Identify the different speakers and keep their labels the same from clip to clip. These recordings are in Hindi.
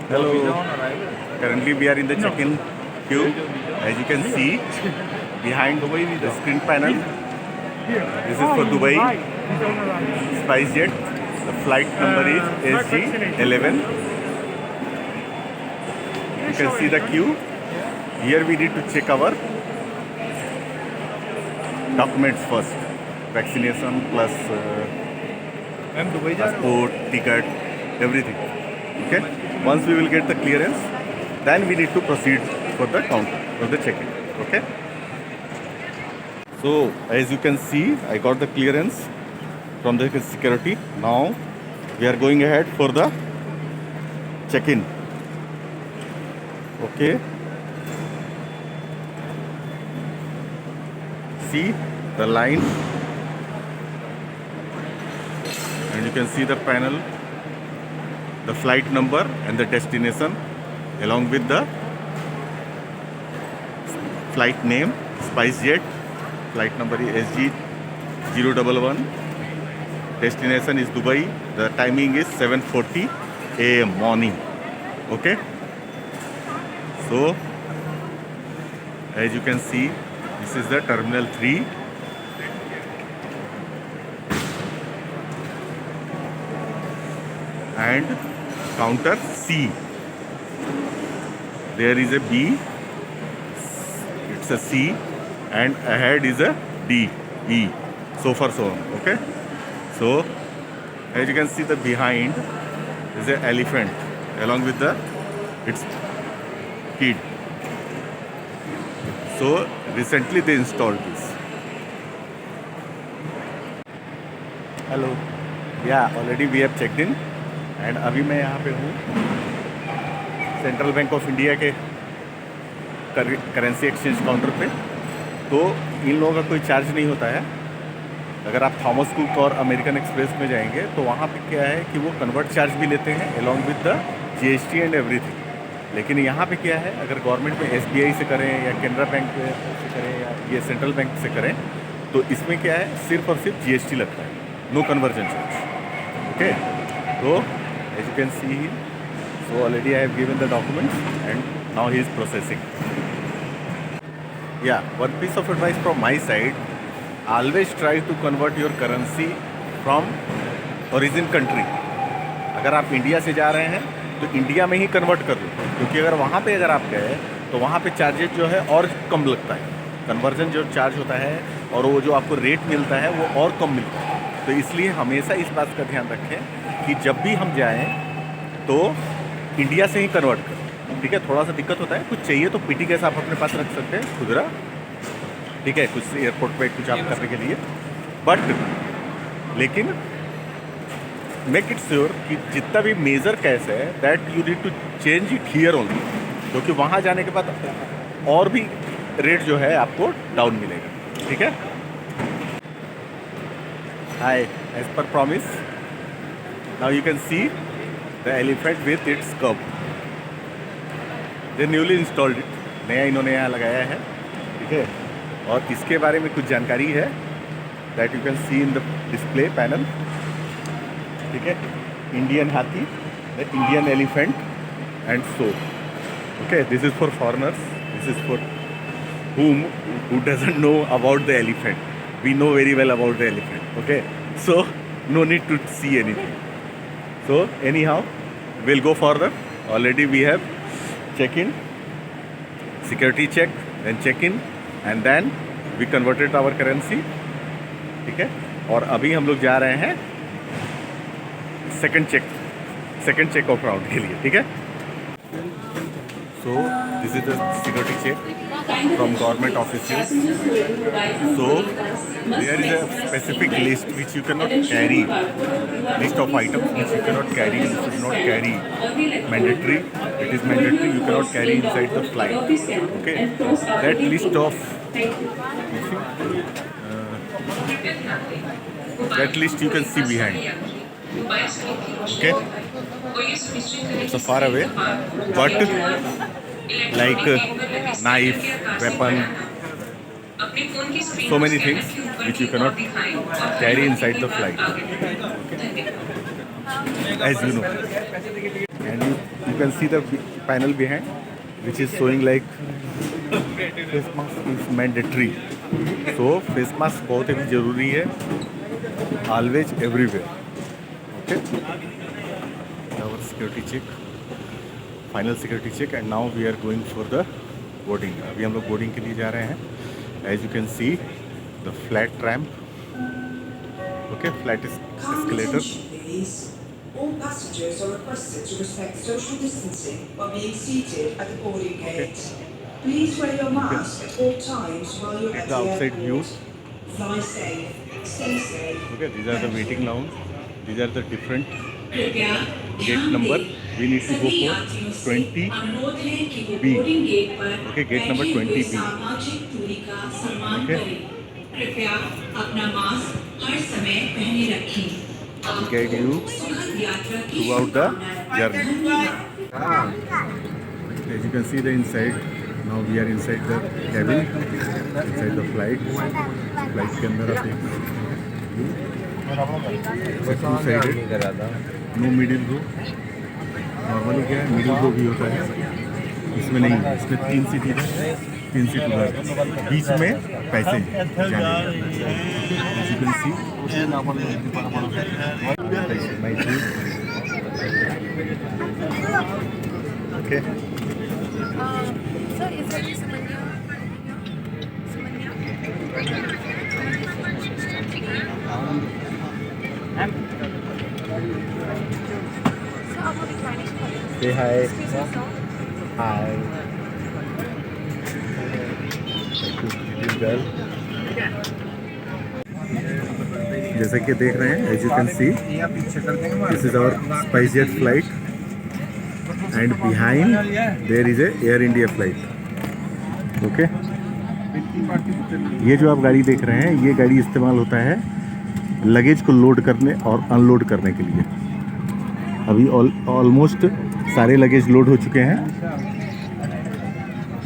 Speaker 1: Hello. Currently we are in the check-in queue. As you can see behind the screen panel, this is for Dubai SpiceJet. The flight number is SG11. You can see the queue. Here we need to check our documents first. Vaccination plus passport, ticket, everything. Okay. Once we will get the clearance, then we need to proceed for the counter for the check-in. Okay. So as you can see, I got the clearance from the security. Now we are going ahead for the check-in. Okay. See the line, and you can see the panel, the flight number and the destination, along with the flight name, SpiceJet. Flight number is SG011. Destination is Dubai. The timing is 7:40 a.m. morning. Okay. So as you can see, this is the Terminal 3. And counter C. There is a B. It's a C. And ahead is a D, E. So far so on. Okay. So as you can see, the behind is an elephant along with the its kid. So recently they installed this. Hello. Yeah, already we have checked in. And अभी मैं यहाँ पे हूँ सेंट्रल बैंक ऑफ इंडिया के करेंसी एक्सचेंज काउंटर पे. तो इन लोगों का कोई चार्ज नहीं होता है. अगर आप थॉमस कुक और अमेरिकन एक्सप्रेस में जाएंगे तो वहाँ पे क्या है कि वो कन्वर्ट चार्ज भी लेते हैं along with the GST and everything. लेकिन यहाँ पे क्या है, अगर गवर्नमेंट में SBI से करें या कैनरा बैंक से करें या ये सेंट्रल बैंक से करें तो इसमें क्या है, सिर्फ और सिर्फ GST लगता है, नो कन्वर्जन चार्ज. ओके. तो as you can see, so already I have given the documents and now he is processing. Yeah, one piece of advice from my side, always try to convert your currency from origin country. अगर आप इंडिया से जा रहे हैं तो इंडिया में ही कन्वर्ट कर लो, क्योंकि अगर वहाँ पे अगर आप गए तो वहाँ पे चार्जेस जो है और कम लगता है. कन्वर्जन जो चार्ज होता है और वो जो आपको रेट मिलता है वो और कम मिलता है. तो इसलिए हमेशा इस बात का ध्यान रखें कि जब भी हम जाएं तो इंडिया से ही कन्वर्ट करें. ठीक है. थोड़ा सा दिक्कत होता है, कुछ चाहिए तो PT कैसा आप अपने पास रख सकते हैं खुदरा. ठीक है. कुछ एयरपोर्ट पे कुछ आप करने के लिए, बट लेकिन मेक इट श्योर कि जितना भी मेजर कैश है that you need to change it here only, क्योंकि वहाँ जाने के बाद और भी रेट जो है आपको डाउन मिलेगा. ठीक है. Hi, as per promise, now you can see the elephant with its cub. They newly installed it. नया इन्होंने यहाँ लगाया है. ठीक है. और इसके बारे में कुछ जानकारी है that you can see in the display panel. ठीक है. Indian हाथी, the Indian elephant and so. Okay, this is for foreigners. This is for who doesn't know about the elephant. We know very well about the elephant. Okay, so no need to see anything. So anyhow, we'll go further. Already we have check-in, security check, then check-in, and then we converted our currency. ठीक है. और अभी हम लोग जा रहे हैं सेकंड चेक ऑफ राउंड के लिए. ठीक है. So this is the security check from government officials. So there is a specific list which you cannot carry, list of items which you cannot carry, you should not carry. Mandatory, it is mandatory, you cannot carry inside the flight. Okay, that list of that list you can see behind. Okay, it's a far away, but like knife, weapon, so many things which you cannot carry inside the flight, as you know. and you can see the panel behind which is showing like face mask is mandatory. So face mask बहुत ही ज़रूरी है, always everywhere. Okay. Our security check, final security check, and now we are going for the boarding. अभी हम लोग boarding के लिए जा रहे हैं. As you can see, the flat ramp. Okay, flat escalator.
Speaker 2: All passengers are requested to respect social distancing while being seated at the boarding gate. Please wear your mask at all times while you're at
Speaker 1: The
Speaker 2: the
Speaker 1: outside view.
Speaker 2: airport. Fly safe, stay safe.
Speaker 1: Okay, these are the waiting lounge. These are the different
Speaker 2: कृपया
Speaker 1: gate number. We need to go for 20B. Okay, gate number 20B.
Speaker 2: सामाजिक दूरी का सम्मान
Speaker 1: Okay.
Speaker 2: करें. कृपया अपना मास्क हर समय पहने रखें.
Speaker 1: I'll guide you
Speaker 2: सुखद यात्रा की
Speaker 1: throughout the journey.
Speaker 2: धन्यवाद.
Speaker 1: As you can see the inside. Now we are inside the cabin, inside the flight. Flight के अंदर आप देख two sided, no middle row. Normally क्या है, मिडिल रो भी होता है, इसमें नहीं है. इसमें 3 सीट इधर, 3 सीट उधर, बीच में पैसेंजर जाने. As you can see, my seat. Okay.
Speaker 3: Sir, is there Samanya? So, our reclining colleagues.
Speaker 4: Say hi.
Speaker 3: Excuse me, sir.
Speaker 4: Hi.
Speaker 1: जैसे कि देख रहे हैं, as you can see, this is our SpiceJet flight, and behind there is a Air India flight. Okay. ये जो आप गाड़ी देख रहे हैं, ये गाड़ी इस्तेमाल होता है लगेज को लोड करने और अनलोड करने के लिए. अभी ऑलमोस्ट सारे लगेज लोड हो चुके हैं.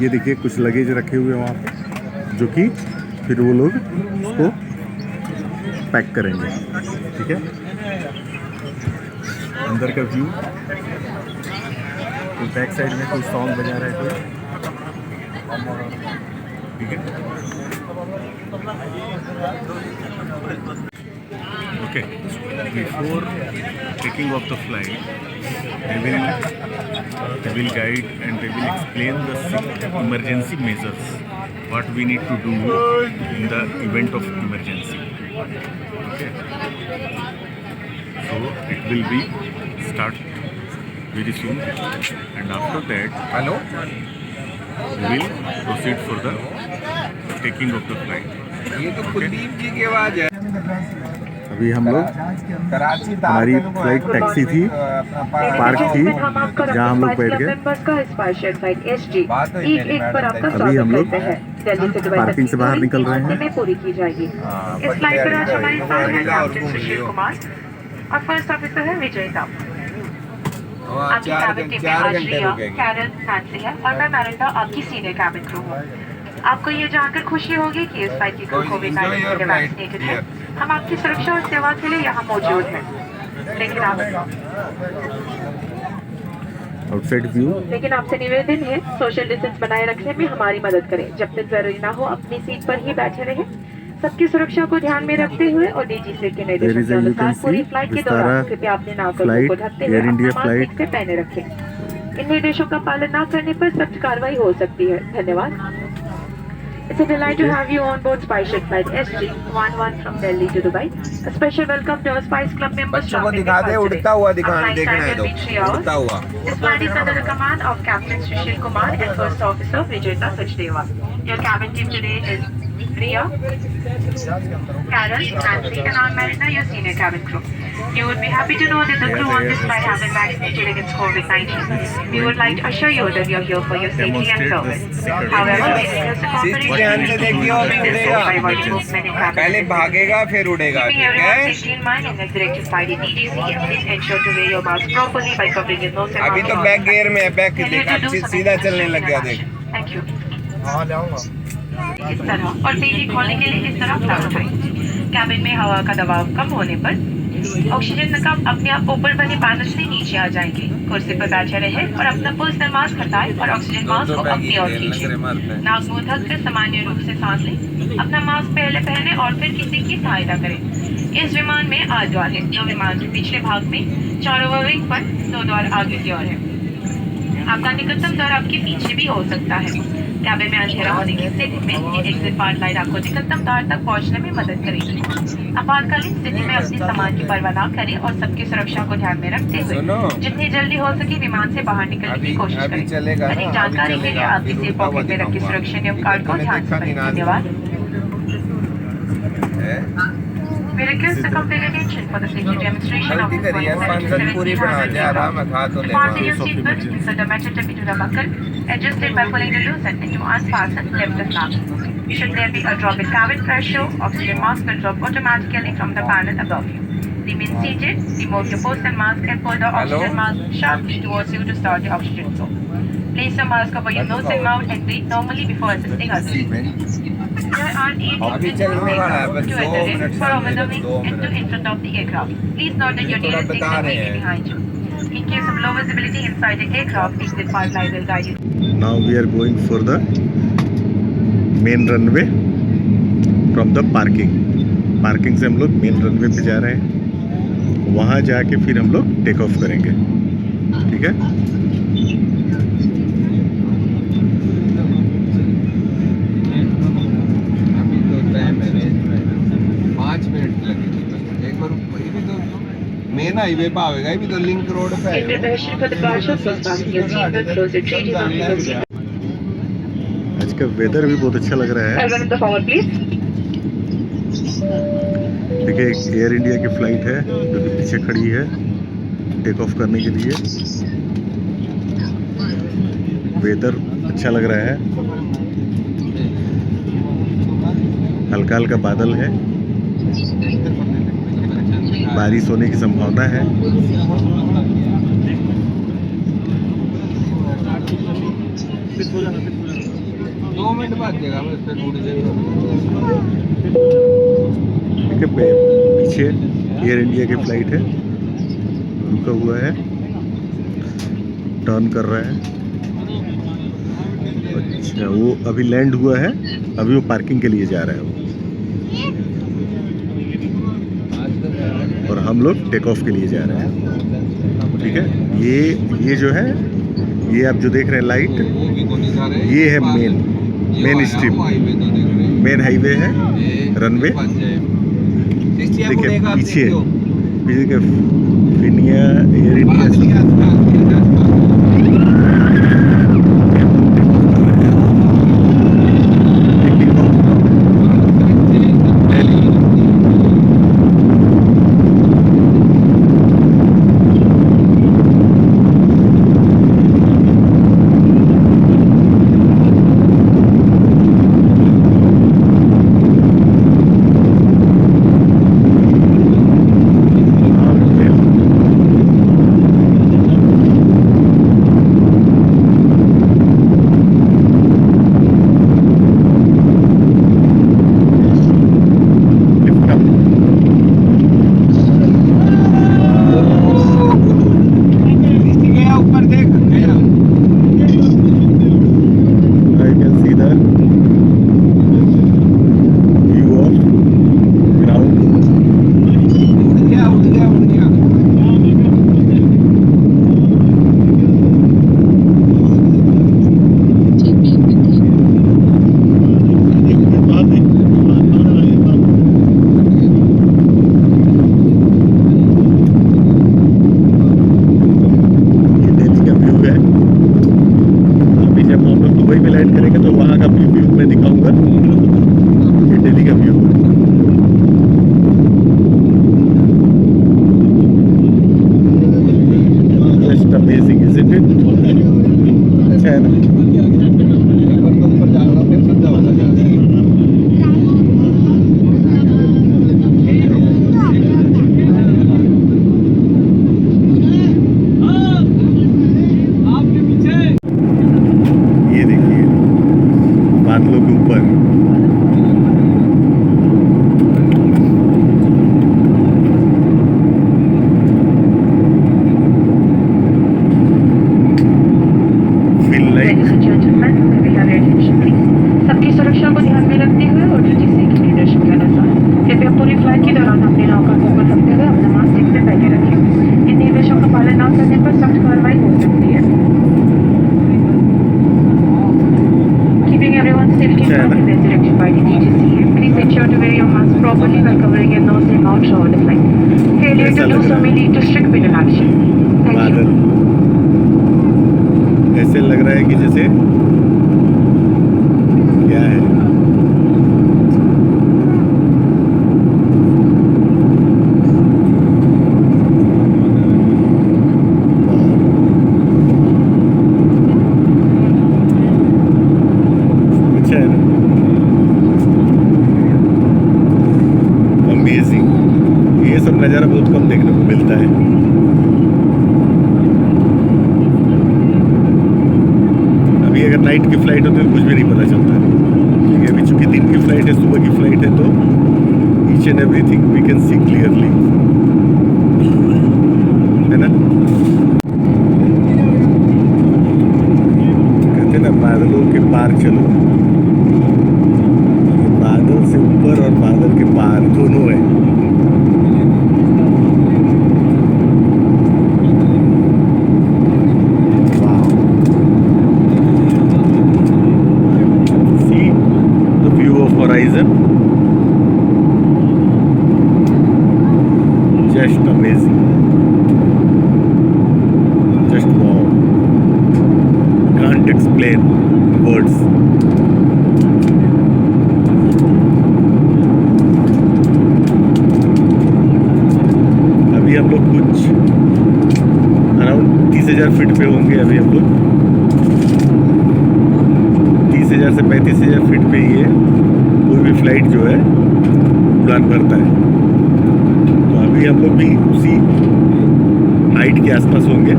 Speaker 1: ये देखिए कुछ लगेज रखे हुए हैं वहाँ पे, जो कि फिर वो लोग उसको पैक करेंगे. ठीक है. अंदर का व्यू, तो बैक साइड में कोई सॉन्ग बजा रहा है कोई. ठीक है. Okay, before taking of the flight they will guide and they will explain the emergency measures, what we need to do in the event of emergency. Okay, so it will be start very soon, and after that we will proceed for the taking of the flight.
Speaker 4: ये तो कुलदीप जी की आवाज है.
Speaker 1: अभी हम लोग, हमारी फ्लाइट टैक्सी थी, पार्क थी, जहाँ हम लोग बैठ गए. अभी हम लोग पार्किंग से बाहर निकल रहे हैं.
Speaker 3: पूरी की जाएगी. इस फ्लाइट पर आज हमारे साथ हैं कैप्टन सुशील कुमार और फर्स्ट ऑफिसर है विजय ताप. आपकी कैबिन टीम में आज रिया, कैरल, नैंसी है और मैं मैरिंडा आपकी सीनियर कैबिन क्रू हूँ. आपको ये जानकर खुशी होगी कि इस फ्लाइट की क्रू कोविड-19 से वैक्सीनेटेड है. हम आपकी सुरक्षा और सेवा के लिए यहाँ मौजूद हैं. लेकिन
Speaker 1: आउटसाइड व्यू.
Speaker 3: लेकिन आपसे निवेदन है, सोशल डिस्टेंस बनाए रखने में हमारी मदद करें. जब तक जरूरी ना हो अपनी सीट पर ही बैठे रहें. सबकी सुरक्षा को ध्यान में रखते हुए और डीजीसी के निर्देशों के अनुसार पूरी फ्लाइट के दौरान कृपया अपने नाक और मुंह को ढकते हुए अपना मास्क ठीक से पहने रखें. इन निर्देशों का पालन न करने पर सख्त कार्रवाई हो सकती है. धन्यवाद. It's a delight to have you on board SpiceJet flight SG11 from Delhi to Dubai. A special welcome to our Spice Club members.
Speaker 4: बच्चों को दिखा दे, उड़ता हुआ दिखाने देखना है तो उड़ता हुआ.
Speaker 3: This flight is under the command of Captain Sushil Kumar and First Officer Vijayta Sachdeva. Your cabin team today is Riya, Carol, Nancy, and our Marina, your senior cabin crew. You would be happy to know that the crew on this flight have been vaccinated against COVID-19. We would like to assure you that we are here for your safety and service. However, we request the cooperation
Speaker 4: पहले भागेगा फिर उड़ेगा. ठीक है.
Speaker 3: directed by the DGC, and please ensure to wear your mask properly by covering your nose and mouth.
Speaker 4: अभी तो बैक गियर में है. बैक सीधा चलने लग गया. देख.
Speaker 3: Thank you. इस तरह और तेजी खोलने के लिए इस तरह फ्लैप उठाएं. कैबिन में हवा का दबाव कम होने पर ऑक्सीजन नकाब अपने आप ऊपर बने पैनल से नीचे आ जाएंगे। कुर्सी पर बैठे रहे और अपना पर्सनल मास्क हटाए और ऑक्सीजन मास्क को अपनी ओर खींचे। नाक मुंह ढक कर सामान्य रूप से सांस लें। अपना मास्क पहले पहने और फिर किसी की सहायता करें। इस विमान में 8 द्वार है, जो विमान के पिछले भाग में चारों विंग पर 2 द्वार आगे की ओर है। आपका निकटतम द्वार आपके पीछे भी हो सकता है। कैबिन में अंधेरा होने की स्थिति में ये एग्जिट पार्ट लाइट आपको निकटतम द्वार तक पहुंचने में मदद करेगी। आपातकालीन स्थिति में अपने सामान की परवाह न करें और सबकी सुरक्षा को ध्यान में रखते हुए जितनी जल्दी हो सके विमान से बाहर निकलने की कोशिश करें। अधिक जानकारी के लिए आपकी सेफ पॉकेट में रखे सुरक्षा नियम कार्ड को ध्यान से पढ़ें। धन्यवाद। We request the complete attention for the safety demonstration of this Boeing 737 Fasten your seatbelt, insert the matching into the buckle, adjust it by pulling the loose end into unfastened left snap. Should there be a drop in cabin pressure, oxygen mask will drop automatically from the panel above you. Remain seated, remove your personal mask and pull the oxygen mask sharply towards you to start the oxygen flow. Place your mask over your nose and mouth and breathe normally before assisting others. There are 8 exits to at the rear, 4 over the wing and 2 in front of the aircraft. Please note that your nearest exit will be behind you. In case of low visibility inside the aircraft, exit path light will guide you.
Speaker 1: Now we are going for the main runway from the parking. Parking से हम लोग मेन रनवे पे जा रहे हैं। वहाँ जाके फिर हम लोग टेक ऑफ करेंगे। ठीक है,
Speaker 4: मेन हाईवे पे आवेगा, ये भी तो लिंक रोड पे है।
Speaker 3: Preparation for the partial first passing your seatbelt close your treaty on the seat.
Speaker 1: आज का वेदर भी बहुत अच्छा लग रहा है।
Speaker 3: Everyone in the forward please.
Speaker 1: देखिए एक एयर इंडिया की फ्लाइट है जो कि पीछे खड़ी है टेक ऑफ करने के लिए। वेदर अच्छा लग रहा है, हल्का हल्का बादल है, बारिश होने की संभावना है।
Speaker 4: 2 मिनट बाद जाएगा, मैं इस पे टूट जाएगा।
Speaker 1: ठीक है, पीछे एयर इंडिया की फ्लाइट है, रुका हुआ है, टर्न कर रहा है। अच्छा, वो अभी लैंड हुआ है, अभी वो पार्किंग के लिए जा रहा है वो। और हम लोग टेक ऑफ के लिए जा रहे हैं। ठीक है, ये जो है, ये आप जो देख रहे हैं लाइट, ये है मेन स्ट्रिप, मेन हाईवे है, रनवे। देखिए पीछे के फिनिया एयर इंडिया अच्छा है ना?
Speaker 3: is directed by the DGCA. Please ensure to wear your mask properly while covering your nose and mouth throughout the flight. Failure
Speaker 1: ऐसा
Speaker 3: to do
Speaker 1: लग
Speaker 3: so
Speaker 1: रहा
Speaker 3: may
Speaker 1: है
Speaker 3: lead to strict penal action. Thank you.
Speaker 1: बादल, ऐसे लग रहा है कि जैसे क्या है, अच्छा है ना? अमेजिंग। ये सब नज़ारा बहुत कम देखने को मिलता है। अभी अगर नाइट की फ्लाइट होती है तो कुछ भी नहीं पता चलता है, क्योंकि अभी चूंकि दिन की फ्लाइट है, सुबह की फ्लाइट है, तो each and everything we can see clearly, है ना? कहते ना बादलों के पार चलो, बादल से ऊपर और बादल के पार दोनों है। See the view of horizon, just amazing, just wow, can't explain words. अभी हम लोग कुछ अराउंड 30,000 फीट पे होंगे। अभी हम लोग 30,000 से 35,000 फीट पे ही है कोई भी फ्लाइट जो है उड़ान भरता है। तो अभी हम लोग भी उसी हाइट के आसपास होंगे।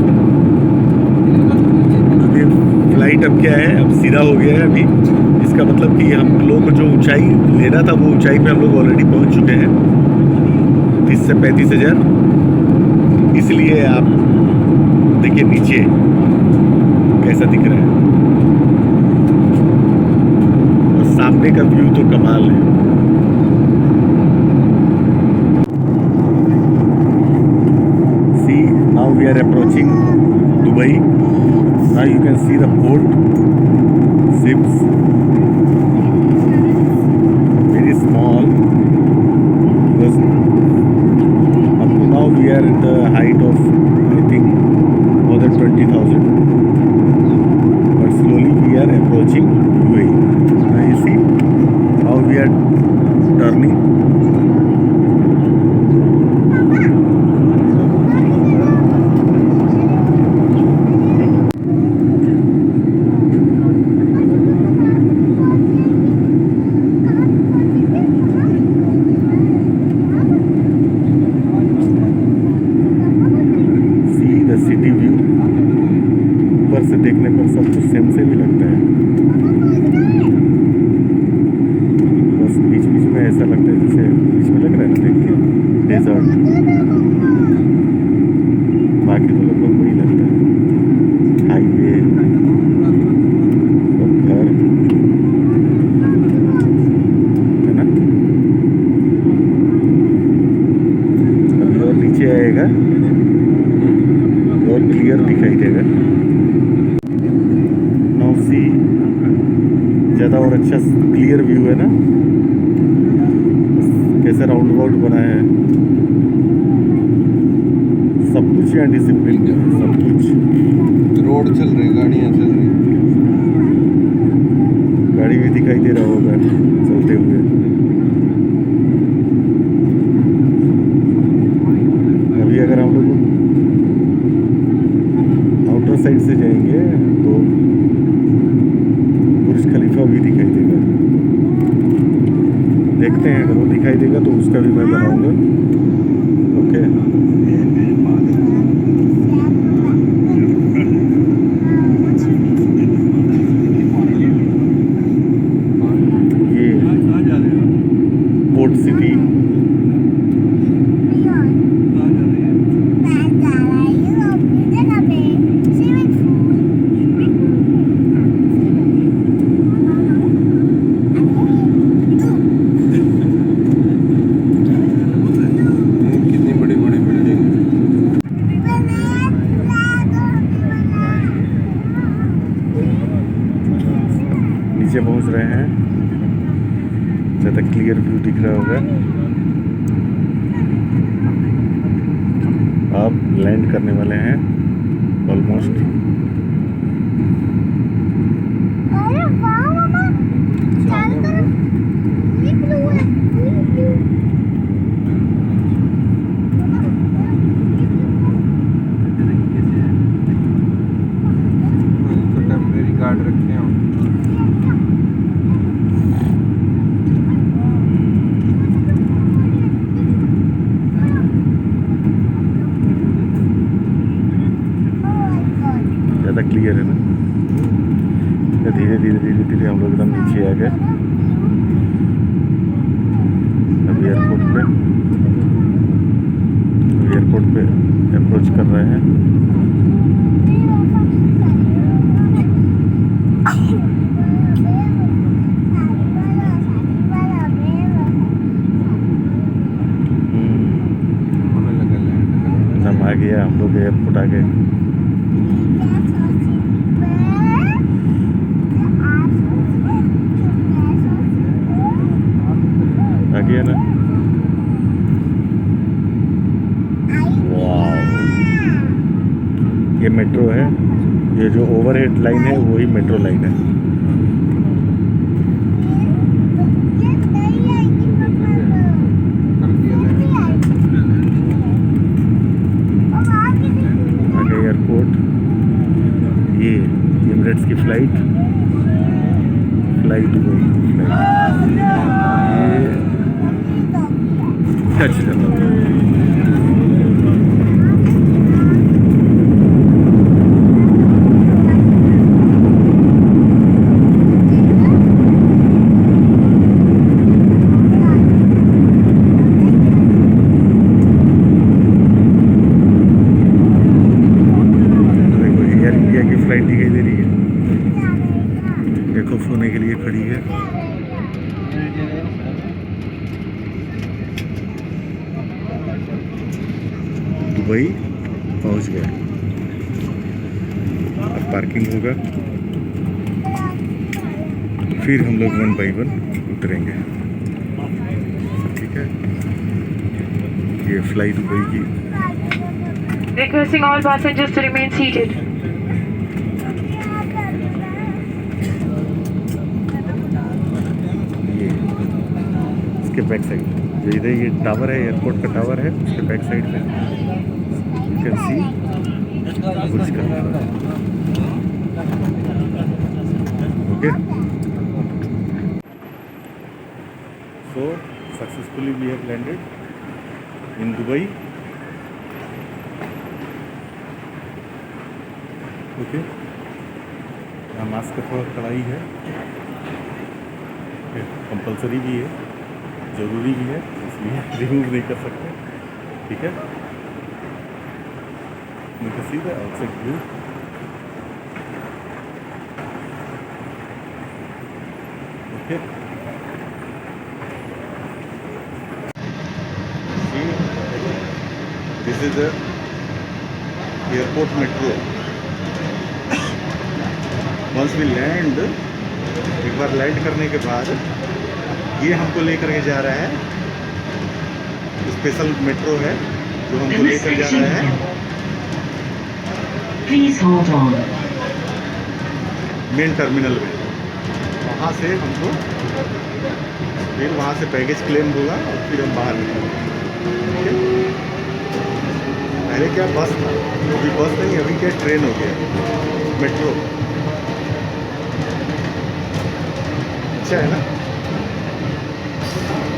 Speaker 1: अभी फ्लाइट अब क्या है, अब सीधा हो गया है। अभी इसका मतलब कि हम लोग को जो ऊंचाई लेना था वो ऊंचाई पे हम लोग ऑलरेडी पहुंच चुके हैं, 30 से 35,000। इसलिए आप देखिए नीचे कैसा दिख रहा है, और सामने का व्यू तो कमाल है। See now we are approaching Dubai. Now you can see the port, ships, very small, because up to now we are at the height of I think more than 20,000, but slowly we are approaching UAE. Now you see how we are turning. City view ऊपर से देखने पर सब कुछ सेम सेम ही लगता है, बस बीच बीच में ऐसा लगता है जैसे बीच में लग रहा है ना, देखिए डेजर्ट, बाकी तो लगभग वही लगता है, हाईवे, सब घर, है ना? अभी और नीचे आएगा और क्लियर दिखाई देगा। नाउ सी ज़्यादा और अच्छा क्लियर व्यू है ना, कैसे राउंड अबाउट बना है, सब कुछ यहाँ डिसिप्लिन है, सब कुछ।
Speaker 4: रोड चल रही, गाड़ियाँ चल रही,
Speaker 1: गाड़ी भी दिखाई दे रहा होगा चलते हुए। अभी अगर हम लोग आउटर साइड से जाएंगे तो बुर्ज खलीफा भी दिखाई देगा। देखते हैं, अगर वो दिखाई देगा तो उसका भी मैं बनाऊंगा। ओके, ये पोर्ट सिटी नीचे पहुंच रहे हैं। ज़्यादा क्लियर व्यू दिख रहा होगा। अब लैंड करने वाले हैं ऑलमोस्ट।
Speaker 5: अरे वाह मामा, चारों तरफ ये ब्लू है, ये ब्लू।
Speaker 4: तो टेम्परेरी गार्ड रखे हैं।
Speaker 1: ज़्यादा क्लियर है ना। धीरे धीरे धीरे धीरे हम लोग एकदम नीचे आ गए। अभी एयरपोर्ट पे अप्रोच कर रहे हैं। एकदम आ गया, हम लोग एयरपोर्ट आ गए। आ गया ना। वाह, ये मेट्रो है। ये जो ओवरहेड लाइन है वही मेट्रो लाइन है। आगे एयरपोर्ट। ये एमिरेट्स की फ्लाइट हुई। ये टच करना। एयर इंडिया की फ्लाइट दिखाई दे रही है। टेक ऑफ होने के लिए खड़ी है। दुबई पहुंच गए। अब पार्किंग होगा, फिर हम लोग 1 बाय 1 उतरेंगे। ठीक है, ये फ्लाई दुबई की।
Speaker 3: Requesting all passengers to remain seated.
Speaker 1: ये इसके बैक साइड जो इधर ये टावर है, एयरपोर्ट का टावर है, उसके बैक साइड में you can see Burj Khalifa. Okay, so successfully we have landed in Dubai. Okay, यहाँ मास्क का थोड़ा कड़ाई है, कंपलसरी भी है, ज़रूरी भी है, इसलिए रिमूव नहीं कर सकते। ठीक है, you can see the outside view. Okay. See, this is the airport metro. Once we land, एक बार लैंड करने के बाद ये हमको लेकर के जा रहा है, स्पेशल मेट्रो है जो हमको लेकर जा रहा है
Speaker 6: Please hold on.
Speaker 1: Main terminal में। वहाँ से हमको फिर वहाँ से बैगेज क्लेम होगा और फिर हम बाहर निकलेंगे। पहले क्या बस था, अभी बस नहीं, अभी क्या ट्रेन हो गया, मेट्रो। अच्छा है ना,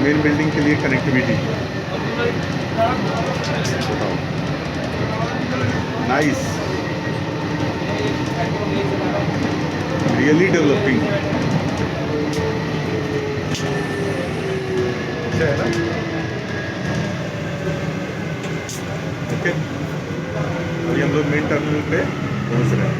Speaker 1: मेन बिल्डिंग के लिए कनेक्टिविटी। बताओ, नाइस, रियली डेवलपिंग। अच्छा है ना। ओके, अभी हम लोग मेन टर्मिनल पे पहुंच रहे हैं।